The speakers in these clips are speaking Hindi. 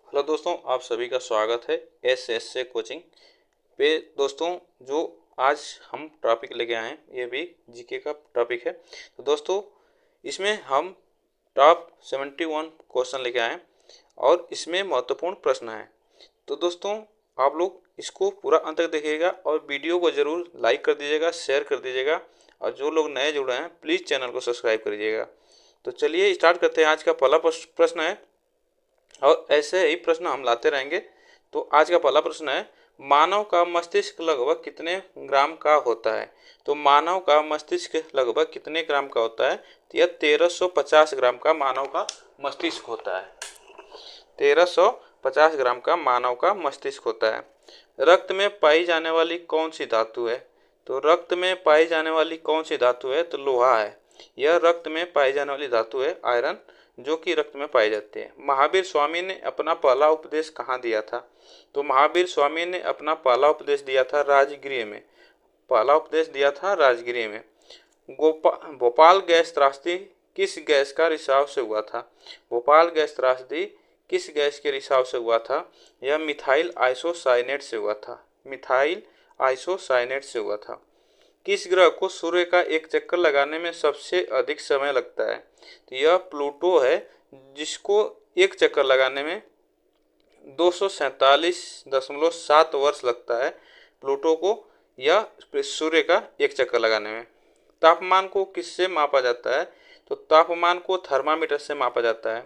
हेलो दोस्तों, आप सभी का स्वागत है एस कोचिंग पे। दोस्तों, जो आज हम टॉपिक लेके आए हैं ये भी जीके का टॉपिक है। तो दोस्तों, इसमें हम टॉप 71 क्वेश्चन लेके आए हैं और इसमें महत्वपूर्ण प्रश्न है। तो दोस्तों, आप लोग इसको पूरा अंत तक देखिएगा और वीडियो को जरूर लाइक कर दीजिएगा, शेयर कर दीजिएगा और जो लोग नए जुड़े हैं प्लीज़ चैनल को सब्सक्राइब कर दीजिएगा। तो चलिए स्टार्ट करते हैं। आज का पहला प्रश्न है और ऐसे ही प्रश्न हम लाते रहेंगे। तो आज का पहला प्रश्न है, मानव का मस्तिष्क लगभग कितने ग्राम का होता है? तो मानव का मस्तिष्क लगभग कितने ग्राम का होता है? तो यह 1350 ग्राम का मानव का मस्तिष्क होता है। 1350 ग्राम का मानव का मस्तिष्क होता है। रक्त में पाई जाने वाली कौन सी धातु है? तो रक्त में पाई जाने वाली कौन सी धातु है? तो लोहा है। यह रक्त में पाई जाने वाली धातु है, आयरन, जो कि रक्त में पाई जाती है। महावीर स्वामी ने अपना पहला उपदेश कहाँ दिया था? तो महावीर स्वामी ने अपना पहला उपदेश दिया था राजगृह में। पहला उपदेश दिया था राजगृह में। भोपाल गैस त्रासदी किस गैस का रिसाव से हुआ था? भोपाल गैस त्रासदी किस गैस के रिसाव से हुआ था? यह मिथाइल आइसोसाइनेट से हुआ था। मिथाइल आइसोसाइनेट से हुआ था। किस ग्रह को सूर्य का एक चक्कर लगाने में सबसे अधिक समय लगता है? तो यह प्लूटो है, जिसको एक चक्कर लगाने में 247.7 वर्ष लगता है प्लूटो को, या सूर्य का एक चक्कर लगाने में। तापमान को किससे मापा जाता है? तो तापमान को थर्मामीटर से मापा जाता है।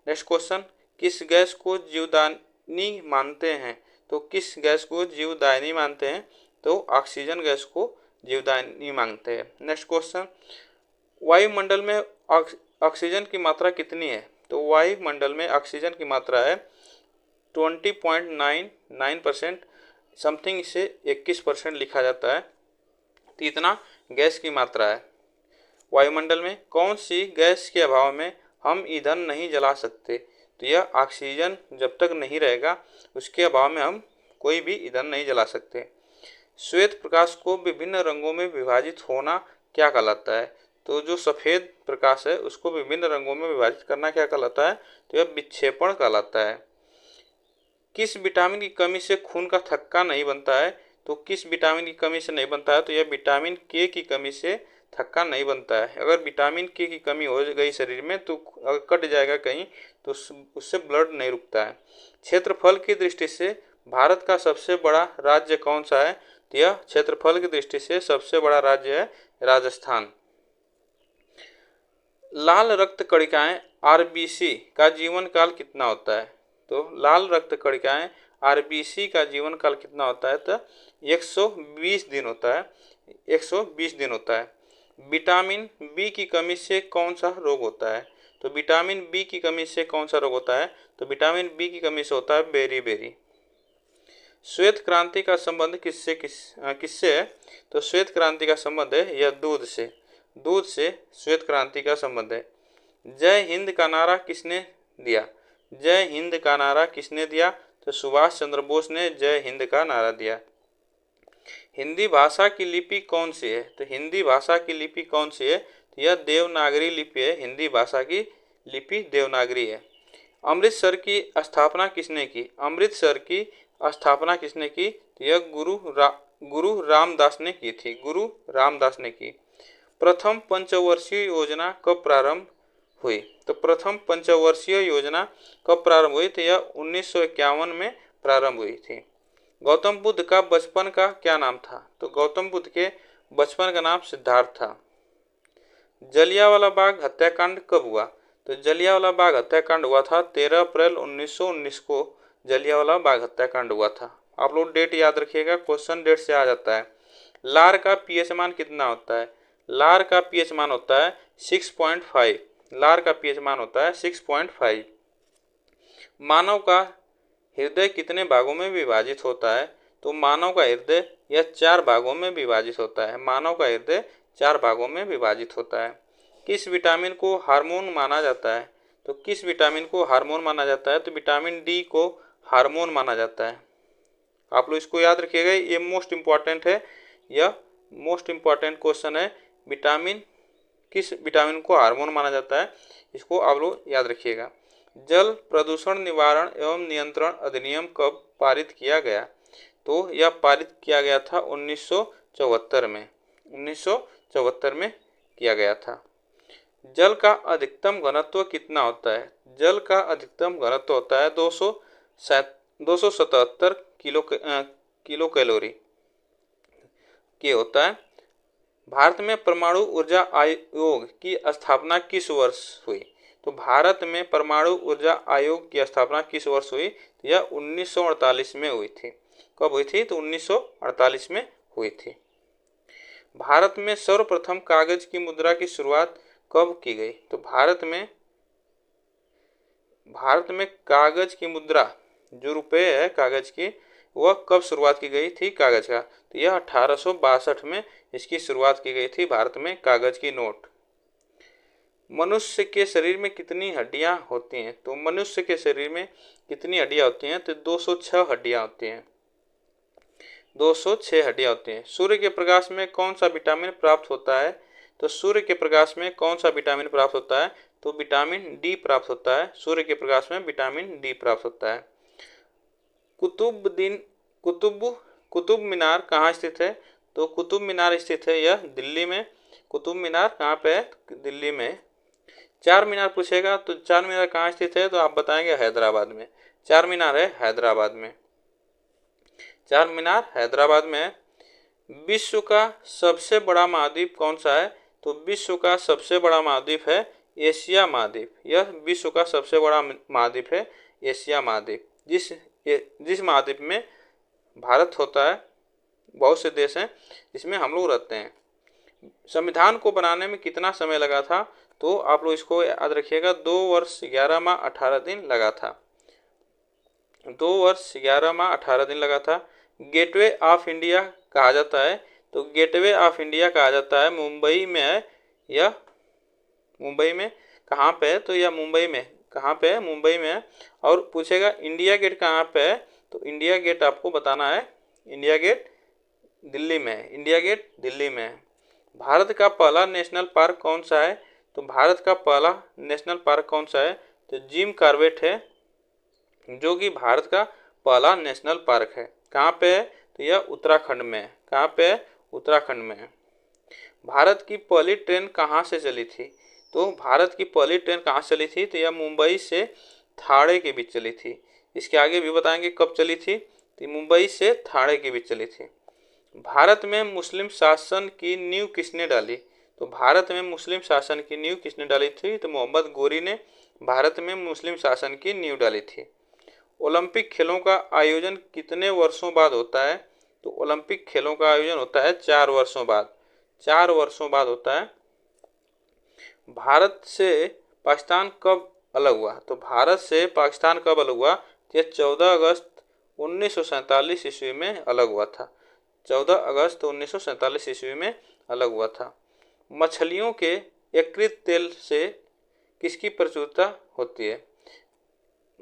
नेक्स्ट क्वेश्चन, किस गैस को जीवदानी मानते हैं? तो किस गैस को जीवदानी मानते हैं? तो ऑक्सीजन गैस को जीवदानी मानते हैं। नेक्स्ट क्वेश्चन, वायुमंडल में ऑक्सीजन की मात्रा कितनी है? तो वायुमंडल में ऑक्सीजन की मात्रा है 20.99%, समथिंग इसे 21% लिखा जाता है। तो इतना गैस की मात्रा है वायुमंडल में। कौन सी गैस के अभाव में हम ईंधन नहीं जला सकते? तो यह ऑक्सीजन जब तक नहीं रहेगा उसके अभाव में हम कोई भी ईंधन नहीं जला सकते। श्वेत प्रकाश को विभिन्न रंगों में विभाजित होना क्या कहलाता है? तो जो सफ़ेद प्रकाश है उसको विभिन्न रंगों में विभाजित करना क्या कहलाता है? तो यह विक्षेपण कहलाता है। किस विटामिन की कमी से खून का थक्का नहीं बनता है? तो किस विटामिन की कमी से नहीं बनता है? तो यह विटामिन के की कमी से थक्का नहीं बनता है। अगर विटामिन के की कमी हो गई शरीर में तो अगर कट जाएगा कहीं तो उससे ब्लड नहीं रुकता है। क्षेत्रफल की दृष्टि से भारत का सबसे बड़ा राज्य कौन सा है? तो यह क्षेत्रफल की दृष्टि से सबसे बड़ा राज्य है राजस्थान। लाल रक्त कणिकाएं आरबीसी का जीवन काल कितना होता है? तो लाल रक्त कणिकाएं आरबीसी का जीवन काल कितना होता है? तो 120 दिन होता है। 120 दिन होता है। विटामिन बी की कमी से कौन सा रोग होता है? तो विटामिन बी की कमी से कौन सा रोग होता है? तो विटामिन बी की कमी से होता है बेरी। श्वेत क्रांति का संबंध किससे है? तो श्वेत क्रांति का संबंध है यह दूध से श्वेत क्रांति का संबंध है। जय हिंद का नारा किसने दिया? जय हिंद का नारा किसने दिया? तो सुभाष चंद्र बोस ने जय हिंद का नारा दिया। हिंदी भाषा की लिपि कौन सी है? तो हिंदी भाषा की लिपि कौन सी है? तो यह देवनागरी लिपि है। हिंदी भाषा की लिपि देवनागरी है। अमृतसर की स्थापना किसने की? अमृतसर की स्थापना किसने की? तो यह गुरु रामदास ने की थी। गुरु रामदास ने की। प्रथम पंचवर्षीय योजना कब प्रारंभ हुई? तो प्रथम पंचवर्षीय योजना कब प्रारंभ हुई? तो यह 1951 में प्रारंभ हुई थी। गौतम बुद्ध का बचपन का क्या नाम था? तो गौतम बुद्ध के बचपन का नाम सिद्धार्थ था। जलियांवाला बाग हत्याकांड कब हुआ? तो जलियांवाला बाग हत्याकांड हुआ था 13 अप्रैल 1919 को जलियांवाला बाग हत्याकांड हुआ था। आप लोग डेट याद रखिएगा, क्वेश्चन डेट से आ जाता है। लार का पीएच मान कितना होता है? लार का पीएच मान होता है 6.5। लार का पीएच मान होता है 6.5। मानव का हृदय कितने भागों में विभाजित होता है? तो मानव का हृदय यह 4 भागों में विभाजित होता है। मानव का हृदय 4 भागों में विभाजित होता है। किस विटामिन को हार्मोन माना जाता है? तो किस विटामिन को हार्मोन माना जाता है? तो विटामिन डी को हार्मोन माना जाता है। आप लोग इसको याद रखिएगा, ये मोस्ट इम्पॉर्टेंट है। यह मोस्ट इम्पॉर्टेंट क्वेश्चन है। किस विटामिन को हार्मोन माना जाता है, इसको आप लोग याद रखिएगा। जल प्रदूषण निवारण एवं नियंत्रण अधिनियम कब पारित किया गया? तो यह पारित किया गया था 1974 में। 1974 में किया गया था। जल का अधिकतम घनत्व कितना होता है? जल का अधिकतम घनत्व होता है 277 किलो कैलोरी के होता है। भारत में परमाणु ऊर्जा आयोग की स्थापना किस वर्ष हुई? तो भारत में परमाणु ऊर्जा आयोग की स्थापना किस वर्ष हुई? यह 1948 में हुई थी। कब हुई थी? तो 1948 में हुई थी। भारत में सर्वप्रथम कागज की मुद्रा की शुरुआत कब की गई? तो भारत में कागज की मुद्रा, जो रुपए है कागज की, वह कब शुरुआत की गई थी कागज का? तो यह 1862 में इसकी शुरुआत की गई थी भारत में कागज की नोट। मनुष्य के शरीर में कितनी हड्डियां होती हैं? तो मनुष्य के शरीर में कितनी हड्डियां होती हैं? तो 206 हड्डियां होती हैं। 206 हड्डियां होती हैं। सूर्य के प्रकाश में कौन सा विटामिन प्राप्त होता है? तो सूर्य के प्रकाश में कौन सा विटामिन प्राप्त होता है? तो विटामिन डी प्राप्त होता है। सूर्य के प्रकाश में विटामिन डी प्राप्त होता है। कुतुब मीनार कहाँ स्थित है? तो कुतुब मीनार स्थित है यह दिल्ली में। कुतुब मीनार कहाँ पे है? दिल्ली में। चार मीनार पूछेगा तो चार मीनार कहाँ स्थित है? तो आप बताएंगे हैदराबाद में। चार मीनार है हैदराबाद में। चार मीनार हैदराबाद में है। विश्व का सबसे बड़ा महाद्वीप कौन सा है? तो विश्व का सबसे बड़ा महाद्वीप है एशिया महाद्वीप। यह विश्व का सबसे बड़ा महाद्वीप है एशिया महाद्वीप। जिस महाद्वीप में भारत होता है, बहुत से देश हैं जिसमें हम लोग रहते हैं। संविधान को बनाने में कितना समय लगा था? तो आप लोग इसको याद रखिएगा, 2 वर्ष 11 माह 18 दिन लगा था। 2 वर्ष 11 माह 18 दिन लगा था। गेटवे ऑफ इंडिया कहा जाता है, तो गेटवे ऑफ इंडिया कहा जाता है मुंबई में है। यह मुंबई में कहाँ पे है? तो यह मुंबई में कहाँ पे है? मुंबई में है। और पूछेगा इंडिया गेट कहाँ पे है? तो इंडिया गेट आपको बताना है, इंडिया गेट दिल्ली में है। इंडिया गेट दिल्ली में है। भारत का पहला नेशनल पार्क कौन सा है? तो भारत का पहला नेशनल पार्क कौन सा है? तो जिम कॉर्बेट है, जो कि भारत का पहला नेशनल पार्क है। कहाँ पे है? तो यह उत्तराखंड में है। कहाँ पे है? उत्तराखंड में है। भारत की पहली ट्रेन कहाँ से चली थी? तो भारत की पहली ट्रेन कहाँ से चली थी? तो यह मुंबई से थाणे के बीच चली थी। इसके आगे भी बताएंगे कब चली थी। तो मुंबई से थाणे के बीच चली थी। भारत में मुस्लिम शासन की नींव किसने डाली? तो भारत में मुस्लिम शासन की नींव किसने डाली थी? तो मोहम्मद गोरी ने भारत में मुस्लिम शासन की नींव डाली थी। ओलंपिक खेलों का आयोजन कितने वर्षों बाद होता है? तो ओलंपिक खेलों का आयोजन होता है 4 वर्षों बाद। 4 वर्षों बाद होता है। भारत से पाकिस्तान कब अलग हुआ? तो भारत से पाकिस्तान कब अलग हुआ? यह 14 अगस्त 1947 ईस्वी में अलग हुआ था। 14 अगस्त 1947 ईस्वी में अलग हुआ था। मछलियों के यकृत तेल से किसकी प्रचुरता होती है?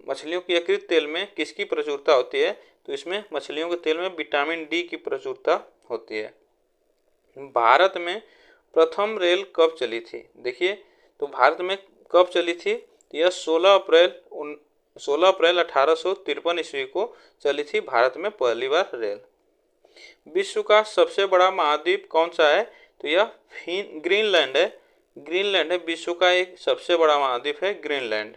मछलियों के यकृत तेल में किसकी प्रचुरता होती है? तो इसमें मछलियों के तेल में विटामिन डी की प्रचुरता होती है। भारत में प्रथम रेल कब चली थी? देखिए, तो भारत में कब चली थी? तो यह 16 अप्रैल 1853 ईस्वी को चली थी भारत में पहली बार रेल। विश्व का सबसे बड़ा महाद्वीप कौन सा है? तो यह ग्रीनलैंड है। ग्रीनलैंड है विश्व का एक सबसे बड़ा महाद्वीप है ग्रीनलैंड।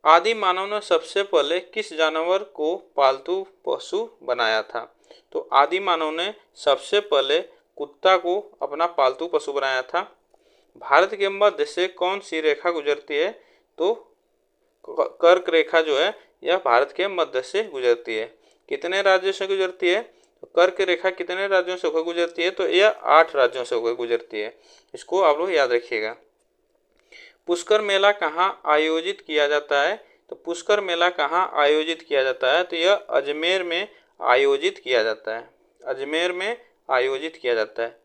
आदि मानव ने सबसे पहले किस जानवर को पालतू पशु बनाया था? तो आदि मानव ने सबसे पहले कुत्ता को अपना पालतू पशु बनाया था। भारत के मध्य से कौन सी रेखा गुजरती है? तो कर्क रेखा जो है यह भारत के मध्य से गुजरती है। कितने राज्यों से गुजरती है? तो कर्क रेखा कितने राज्यों से होकर गुजरती है? तो यह 8 राज्यों से होकर गुजरती है। इसको आप लोग याद रखिएगा। पुष्कर मेला कहाँ आयोजित किया जाता है? तो पुष्कर मेला कहाँ आयोजित किया जाता है? तो यह अजमेर में आयोजित किया जाता है। अजमेर में आयोजित किया जाता है।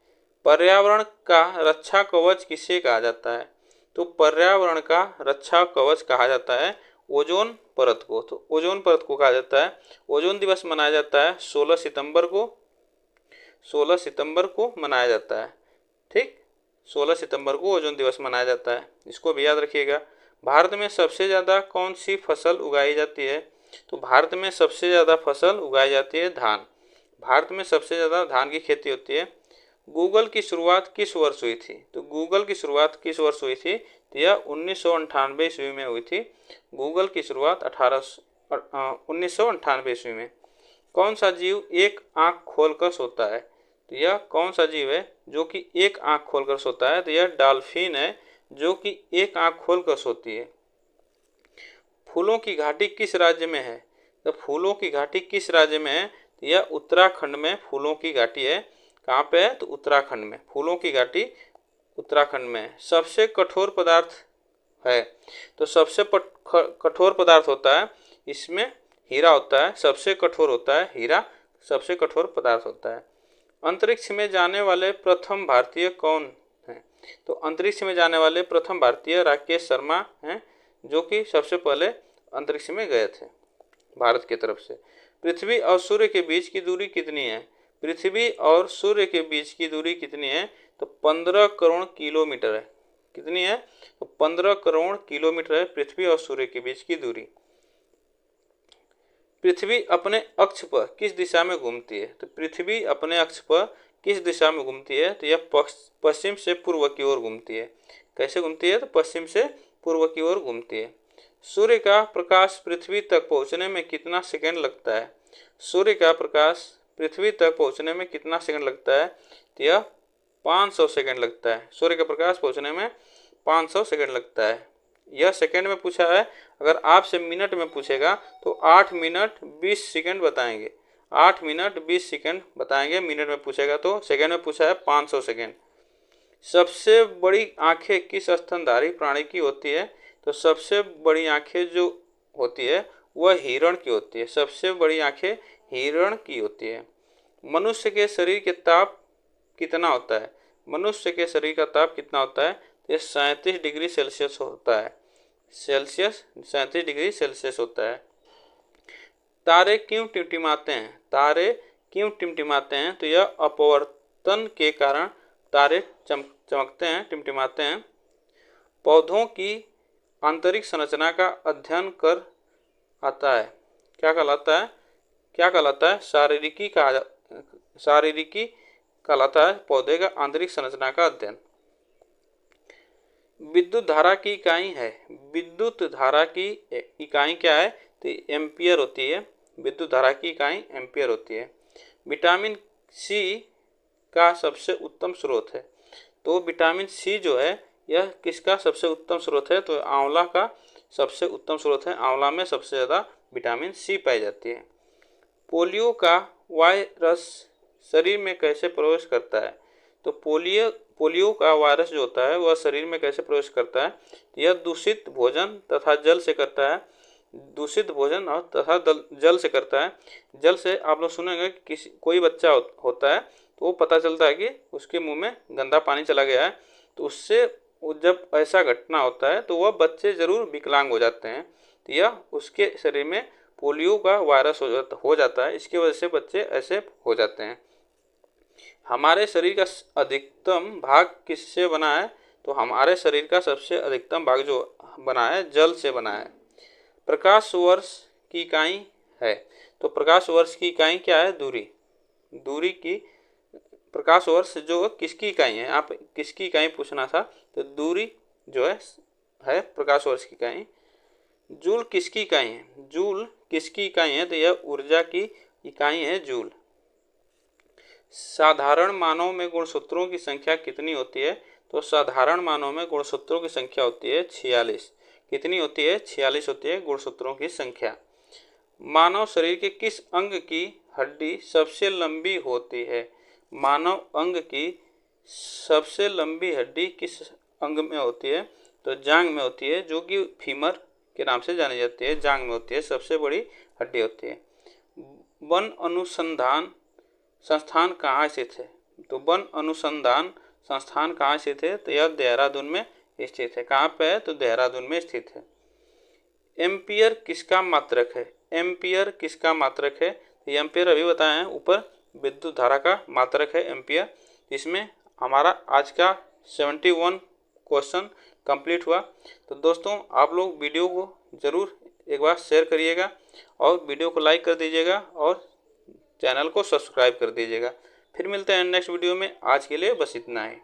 पर्यावरण का रक्षा कवच किसे कहा जाता है? तो पर्यावरण का रक्षा कवच कहा जाता है ओजोन परत को। तो ओजोन परत को कहा जाता है। ओजोन दिवस मनाया जाता है 16 सितंबर को। 16 सितंबर को मनाया जाता है। ठीक, 16 सितंबर को ओजोन दिवस मनाया जाता है। इसको भी याद रखिएगा। भारत में सबसे ज़्यादा कौन सी फसल उगाई जाती है? तो भारत में सबसे ज़्यादा फसल उगाई जाती है धान। भारत में सबसे ज़्यादा धान की खेती होती है। गूगल की शुरुआत किस वर्ष हुई थी? तो गूगल की शुरुआत किस वर्ष हुई थी? तो यह 1998 ईस्वी में हुई थी। गूगल की शुरुआत 1998 ईस्वी में। कौन सा जीव एक आंख खोलकर सोता है? तो यह कौन सा जीव है जो कि एक आंख खोलकर सोता है? तो यह डॉल्फिन है जो कि एक आंख खोलकर सोती है। फूलों की घाटी किस राज्य में है? तो फूलों की घाटी किस राज्य में है? तो यह उत्तराखंड में फूलों की घाटी है। कहाँ पे है? तो उत्तराखंड में फूलों की घाटी उत्तराखंड में है। सबसे कठोर पदार्थ है? तो सबसे कठोर पदार्थ होता है, इसमें हीरा होता है। सबसे कठोर होता है हीरा, सबसे कठोर पदार्थ होता है। अंतरिक्ष में जाने वाले प्रथम भारतीय कौन हैं? तो अंतरिक्ष में जाने वाले प्रथम भारतीय राकेश शर्मा हैं, जो कि सबसे पहले अंतरिक्ष में गए थे भारत की तरफ से। पृथ्वी और सूर्य के बीच की दूरी कितनी है? पृथ्वी और सूर्य के बीच की दूरी कितनी है? तो 15 करोड़ किलोमीटर है। कितनी है? तो 15 करोड़ किलोमीटर है पृथ्वी और सूर्य के बीच की दूरी। पृथ्वी अपने अक्ष पर किस दिशा में घूमती है? तो पृथ्वी अपने अक्ष पर किस दिशा में घूमती है? तो यह पश्चिम से पूर्व की ओर घूमती है। कैसे घूमती है? तो पश्चिम से पूर्व की ओर घूमती है। सूर्य का प्रकाश पृथ्वी तक पहुंचने में कितना सेकंड लगता है? सूर्य का प्रकाश पृथ्वी तक पहुंचने में कितना सेकंड लगता है? तो यह 500 सेकंड लगता है। सूर्य का प्रकाश पहुंचने में 500 सेकंड लगता है। यह सेकंड में पूछा है। अगर आपसे मिनट में पूछेगा तो 8 मिनट 20 सेकंड बताएंगे। 8 मिनट 20 सेकंड बताएंगे मिनट में पूछेगा तो। सेकंड में पूछा है 500 सेकंड। सबसे बड़ी आंखें किस स्तनधारी प्राणी की होती है? तो सबसे बड़ी आंखें जो होती है वह हिरण की होती है। सबसे बड़ी आंखें हिरण की होती है। मनुष्य के शरीर के ताप कितना होता है? मनुष्य के शरीर का ताप कितना होता है? ये 37 डिग्री सेल्सियस होता है। 37 डिग्री सेल्सियस होता है। तारे क्यों टिमटिमाते हैं? तारे क्यों टिमटिमाते हैं? तो यह अपवर्तन के कारण तारे चमकते हैं, टिमटिमाते हैं। पौधों की आंतरिक संरचना का अध्ययन कर आता है, क्या कहलाता है? क्या कहलाता है? शारीरिकी कहलाता है पौधे का आंतरिक संरचना का अध्ययन। विद्युत धारा की इकाई है। विद्युत धारा की इकाई क्या है? तो एम्पियर होती है। विद्युत धारा की इकाई एम्पियर होती है। विटामिन सी का सबसे उत्तम स्रोत है। तो विटामिन सी जो है यह किसका सबसे उत्तम स्रोत है? तो आंवला का सबसे उत्तम स्रोत है। आंवला में सबसे ज़्यादा विटामिन सी पाई जाती है। पोलियो का वायरस शरीर में कैसे प्रवेश करता है? तो पोलियो का वायरस जो होता है वह शरीर में कैसे प्रवेश करता है? यह दूषित भोजन तथा जल से करता है। दूषित भोजन और तथा जल से करता है। जल से आप लोग सुनेंगे कि कोई बच्चा होता है तो वो पता चलता है कि उसके मुंह में गंदा पानी चला गया है, तो उससे जब ऐसा घटना होता है तो वह बच्चे ज़रूर विकलांग हो जाते हैं। तो यह उसके शरीर में पोलियो का वायरस हो जाता है। इसकी वजह से बच्चे ऐसे हो जाते हैं। हमारे शरीर का अधिकतम भाग किससे बना है? तो हमारे शरीर का सबसे अधिकतम भाग जो बना है जल से बना है। प्रकाश वर्ष की इकाई है। तो प्रकाश वर्ष की इकाई क्या है? दूरी। दूरी की प्रकाश वर्ष जो किसकी इकाई है? आप किसकी इकाई पूछना था, तो दूरी जो है प्रकाश वर्ष की इकाई। जूल किसकी इकाई है? जूल किसकी इकाई है? तो यह ऊर्जा की इकाई है जूल। साधारण मानव में गुणसूत्रों की संख्या कितनी होती है? तो साधारण मानव में गुणसूत्रों की संख्या होती है 46। कितनी होती है? 46 होती है गुणसूत्रों की संख्या। मानव शरीर के किस अंग की हड्डी सबसे लंबी होती है? मानव अंग की सबसे लंबी हड्डी किस अंग में होती है? तो जांघ में होती है, जो कि फीमर के नाम से जानी जाती है। जांघ में होती है, सबसे बड़ी हड्डी होती है। वन अनुसंधान संस्थान कहाँ स्थित है? तो वन अनुसंधान संस्थान कहाँ स्थित है? तो यह देहरादून में स्थित है। कहाँ पे है? तो देहरादून में स्थित है। एम्पियर किसका मात्रक है? एम्पियर किसका मात्रक है? तो एम्पियर अभी बताए हैं ऊपर, विद्युत धारा का मात्रक है एम्पियर। इसमें हमारा आज का 71 क्वेश्चन कंप्लीट हुआ। तो दोस्तों आप लोग वीडियो को ज़रूर एक बार शेयर करिएगा और वीडियो को लाइक कर दीजिएगा और चैनल को सब्सक्राइब कर दीजिएगा। फिर मिलते हैं नेक्स्ट वीडियो में। आज के लिए बस इतना ही।